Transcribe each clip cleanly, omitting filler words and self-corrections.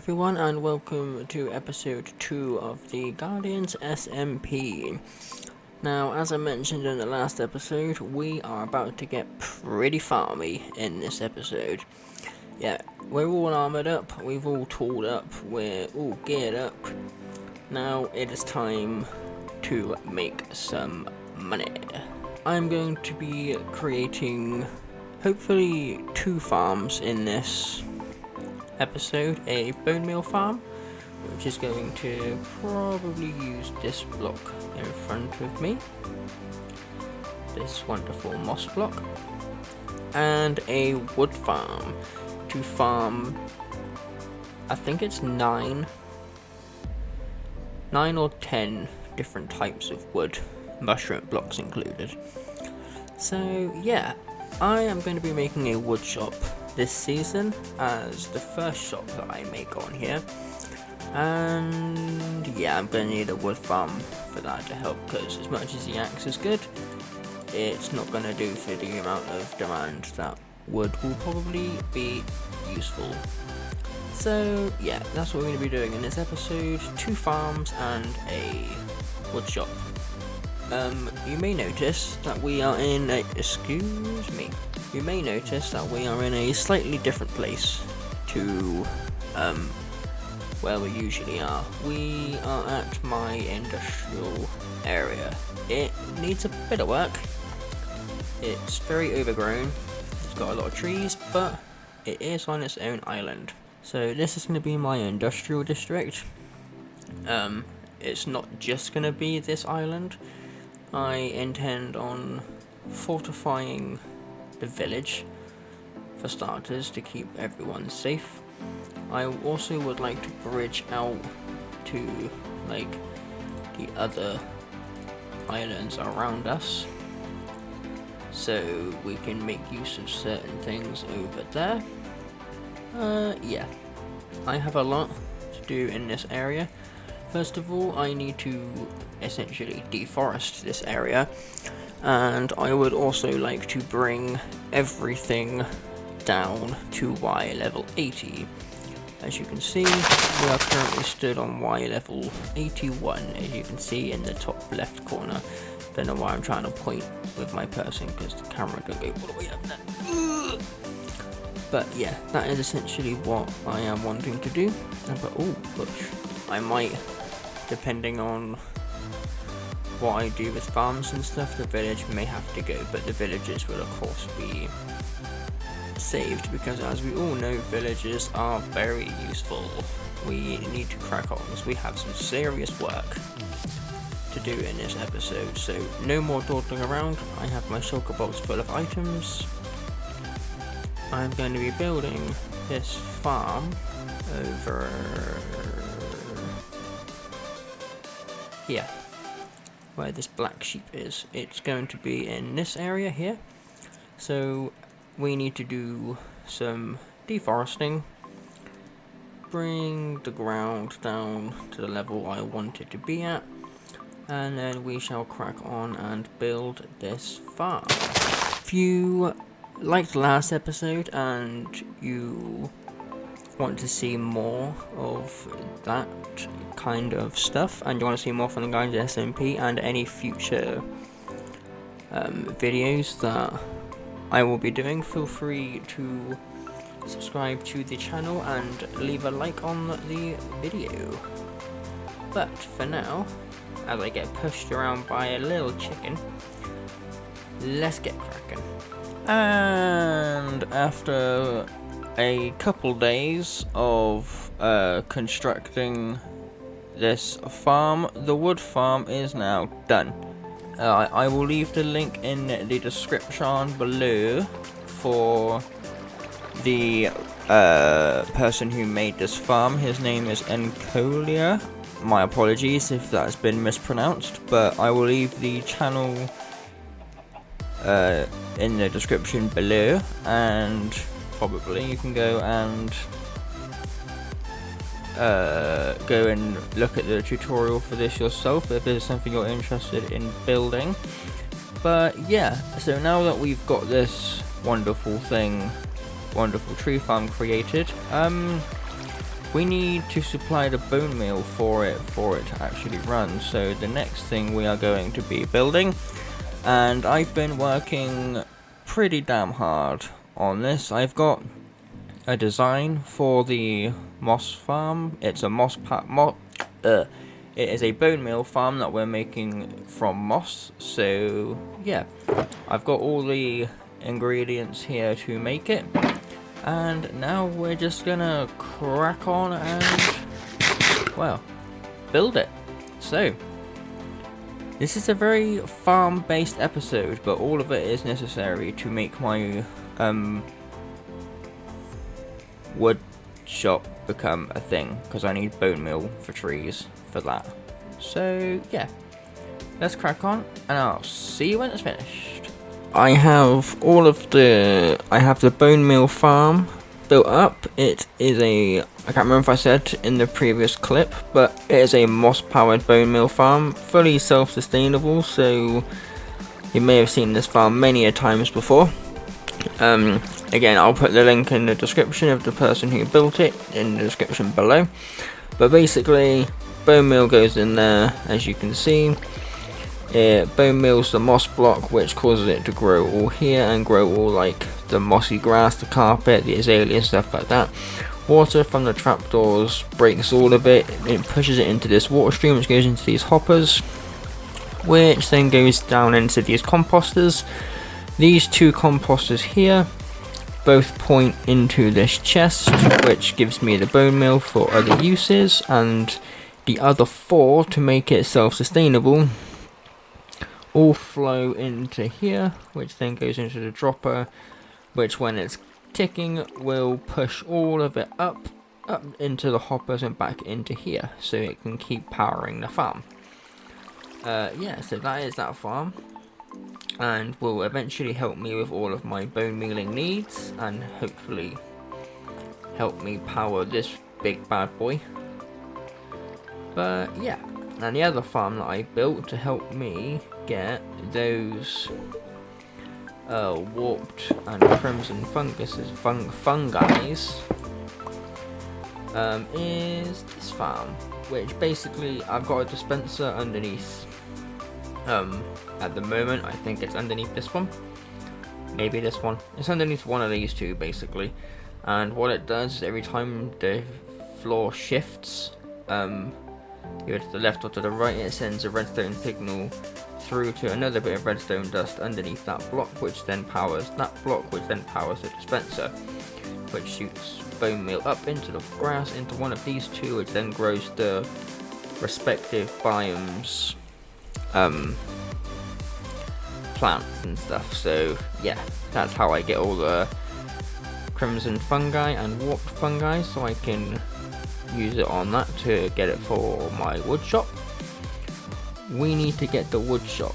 everyone, and welcome to episode 2 of the Guardians SMP. Now, as I mentioned in the last episode, we are about to get pretty farmy in this episode. Yeah, we're all armoured up, we've all tooled up, we're all geared up. Now it is time to make some money. I'm going to be creating hopefully 2 farms in this episode, a bone meal farm, which is going to probably use this block in front of me, this wonderful moss block, and a wood farm to farm, I think it's 9 or 10 different types of wood, mushroom blocks included. So yeah, I am going to be making a wood shop this season as the first shop that I make on here, and yeah, I'm going to need a wood farm for that to help, because as much as the axe is good, it's not going to do for the amount of demand that wood will probably be useful. So yeah, that's what we're going to be doing in this episode, 2 farms and a wood shop. You may notice that we are in a, you may notice that we are in a slightly different place to where we usually are. We are at my industrial area. It needs a bit of work. It's very overgrown, it's got a lot of trees, but it is on its own island. So this is going to be my industrial district. It's not just going to be this island. I intend on fortifying the village for starters to keep everyone safe. I also would like to bridge out to like the other islands around us, so we can make use of certain things over there. Yeah, I have a lot to do in this area. First of all, I need to essentially deforest this area, and I would also like to bring everything down to Y level 80. As you can see, we are currently stood on Y level 81, as you can see in the top left corner. Don't know why I'm trying to point with my person, because the camera don't go all the way up there. But yeah, that is essentially what I am wanting to do. But oh, look, I might, depending on what I do with farms and stuff, the village may have to go, but the villages will of course be saved, because as we all know, villages are very useful. We need to crack on, because we have some serious work to do in this episode. So no more dawdling around. I have my shulker box full of items. I'm going to be building this farm over here, where this black sheep is. It's going to be in this area here. So we need to do some deforesting, bring the ground down to the level I want it to be at, and then we shall crack on and build this farm. If you liked the last episode and you want to see more of that kind of stuff, and you want to see more from the Guardians SMP and any future videos that I will be doing, feel free to subscribe to the channel and leave a like on the video. But for now, as I get pushed around by a little chicken, let's get cracking. And after a couple days of constructing this farm, the wood farm is now done. I will leave the link in the description below for the person who made this farm. His name is Encolia. My apologies if that's been mispronounced, but I will leave the channel in the description below, and probably you can go and look at the tutorial for this yourself if there's something you're interested in building. But yeah, so now that we've got this wonderful tree farm created, we need to supply the bone meal for it to actually run. So the next thing we are going to be building, and I've been working pretty damn hard on this. I've got a design for the moss farm. It's a it is a bone meal farm that we're making from moss. So yeah, I've got all the ingredients here to make it, and now we're just gonna crack on and, well, build it. So this is a very farm based episode, but all of it is necessary to make my wood shop become a thing, because I need bone meal for trees for that. So yeah, let's crack on and I'll see you when it's finished. I have the bone meal farm built up. It is I can't remember if I said in the previous clip, but it is a moss powered bone meal farm, fully self-sustainable, so you may have seen this farm many a times before. Again, I'll put the link in the description of the person who built it in the description below. But basically, bone meal goes in there, as you can see. It bone meals the moss block, which causes it to grow all here and grow all like the mossy grass, the carpet, the azalea, stuff like that. Water from the trapdoors breaks all of it. It pushes it into this water stream, which goes into these hoppers, which then goes down into these composters. These two composters here both point into this chest, which gives me the bone meal for other uses, and the other four, to make it self-sustainable, all flow into here, which then goes into the dropper, which when it's ticking will push all of it up into the hoppers and back into here, so it can keep powering the farm. Yeah, so that is that farm, and will eventually help me with all of my bone mealing needs, and hopefully help me power this big bad boy. But yeah, and the other farm that I built to help me get those warped and crimson fungi is this farm, which basically I've got a dispenser underneath. At the moment, I think it's underneath this one. Maybe this one. It's underneath one of these two, basically. And what it does is every time the floor shifts, either to the left or to the right, it sends a redstone signal through to another bit of redstone dust underneath that block, which then powers that block, which then powers the dispenser, which shoots bone meal up into the grass, into one of these two, which then grows the respective biomes plants and stuff. So yeah, that's how I get all the crimson fungi and warped fungi, so I can use it on that to get it for my wood shop. We need to get the wood shop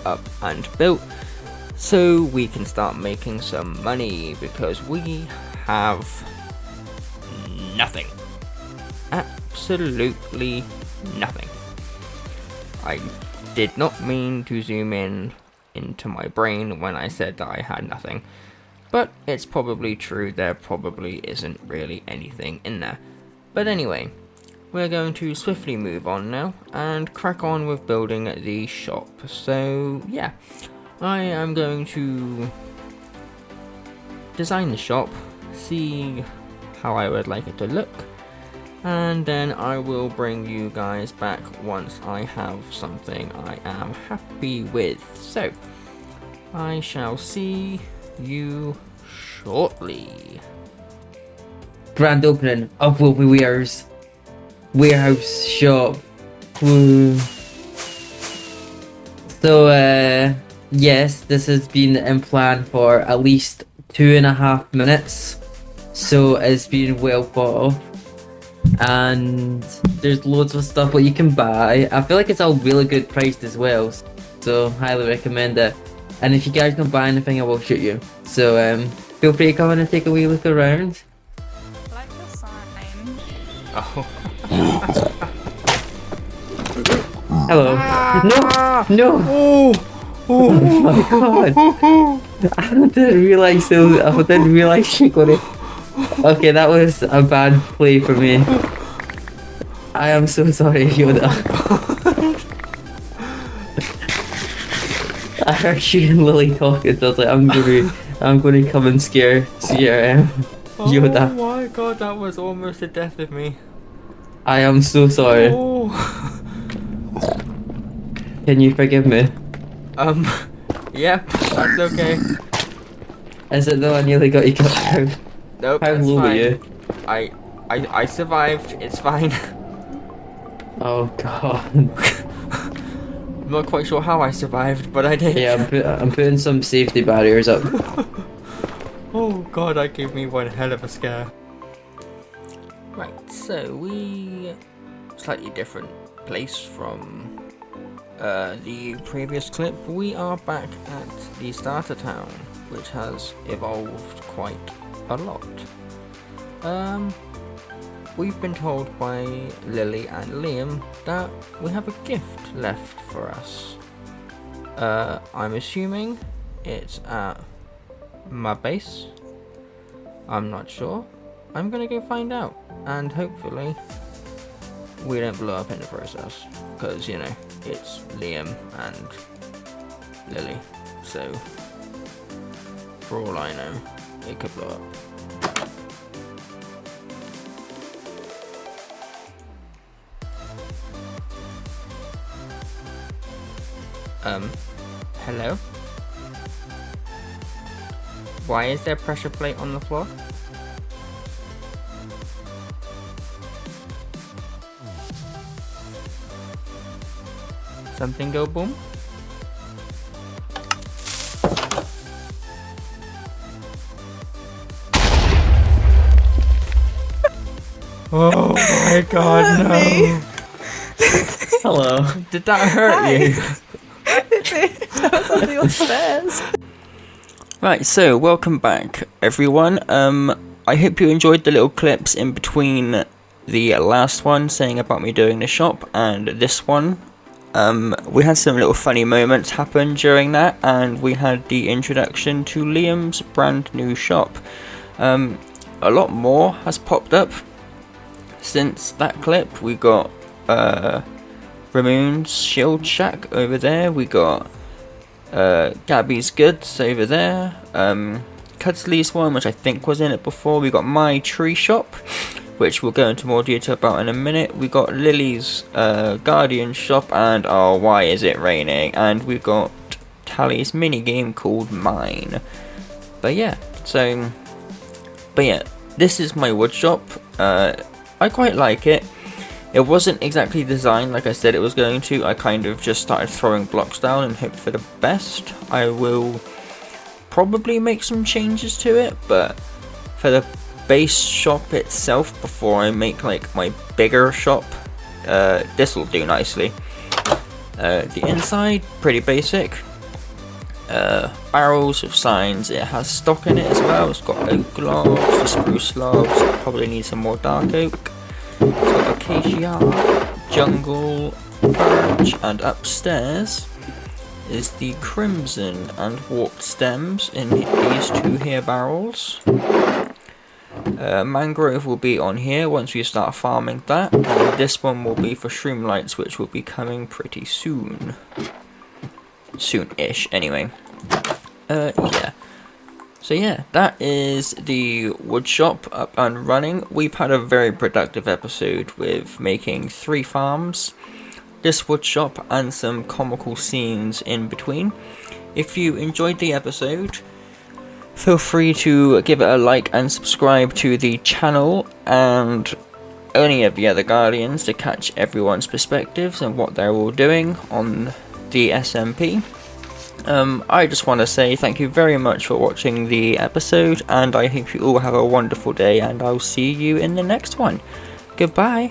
up and built so we can start making some money, because we have nothing, absolutely nothing. I did not mean to zoom in into my brain when I said that I had nothing, but it's probably true. There probably isn't really anything in there. But anyway, we're going to swiftly move on now and crack on with building the shop. So yeah, I am going to design the shop, see how I would like it to look, and then I will bring you guys back once I have something I am happy with. So I shall see you shortly. Grand opening of Wilby Weir's warehouse shop. Woo. So yes, this has been in plan for at least 2.5 minutes, so it's been well thought of. And there's loads of stuff that you can buy. I feel like it's all really good priced as well, so highly recommend it. And if you guys don't buy anything, I will shoot you. So feel free to come in and take a wee look around. Like the sign. Oh. Hello. No. Oh my god. I didn't realize she got it. Okay, that was a bad play for me. I am so sorry, Yoda. I heard you and Lily talking, so I was like, I'm gonna come and scare Yoda. Oh my god, that was almost the death of me. I am so sorry. Oh. Can you forgive me? Yep, that's okay. Is it though I nearly got you cut down? Nope, How that's low were fine. you? I survived, it's fine. Oh god. I'm not quite sure how I survived, but I did. Yeah, I'm putting some safety barriers up. Oh god, that gave me one hell of a scare. Right, so slightly different place from the previous clip. We are back at the starter town, which has evolved quite a lot. We've been told by Lily and Liam that we have a gift left for us. I'm assuming it's at my base. I'm not sure. I'm gonna go find out, and hopefully we don't blow up in the process, because you know it's Liam and Lily, so for all I know it could blow up. Hello? Why is there a pressure plate on the floor? Something go boom? Oh my god, no! Hello. Did that hurt Hi. you? That was on the upstairs. Right, so welcome back everyone. I hope you enjoyed the little clips in between the last one saying about me doing the shop and this one. We had some little funny moments happen during that, and we had the introduction to Liam's brand new shop. A lot more has popped up since that clip. We got Ramoon's Shield Shack over there, we got Gabby's Goods over there, Cudsley's one, which I think was in it before, we got my tree shop, which we'll go into more detail about in a minute, we got Lily's Guardian shop, and oh, why is it raining, and we got Tally's mini game called Mine. But yeah, this is my wood shop. I quite like it. It wasn't exactly designed like I said it was going to. I kind of just started throwing blocks down and hoped for the best. I will probably make some changes to it, but for the base shop itself, before I make like my bigger shop, this will do nicely. The inside, pretty basic. Barrels with signs. It has stock in it as well. It's got oak logs, the spruce logs. Probably need some more dark oak. It's got acacia, jungle, birch, and upstairs is the crimson and warped stems in these two here barrels. Mangrove will be on here once we start farming that, and this one will be for shroom lights, which will be coming pretty soon. Soon-ish, anyway. Yeah. So yeah, that is the wood shop up and running. We've had a very productive episode with making 3 farms, this wood shop, and some comical scenes in between. If you enjoyed the episode, feel free to give it a like and subscribe to the channel and any of the other Guardians to catch everyone's perspectives and what they're all doing on the SMP. I just want to say thank you very much for watching the episode, and I hope you all have a wonderful day, and I'll see you in the next one. Goodbye.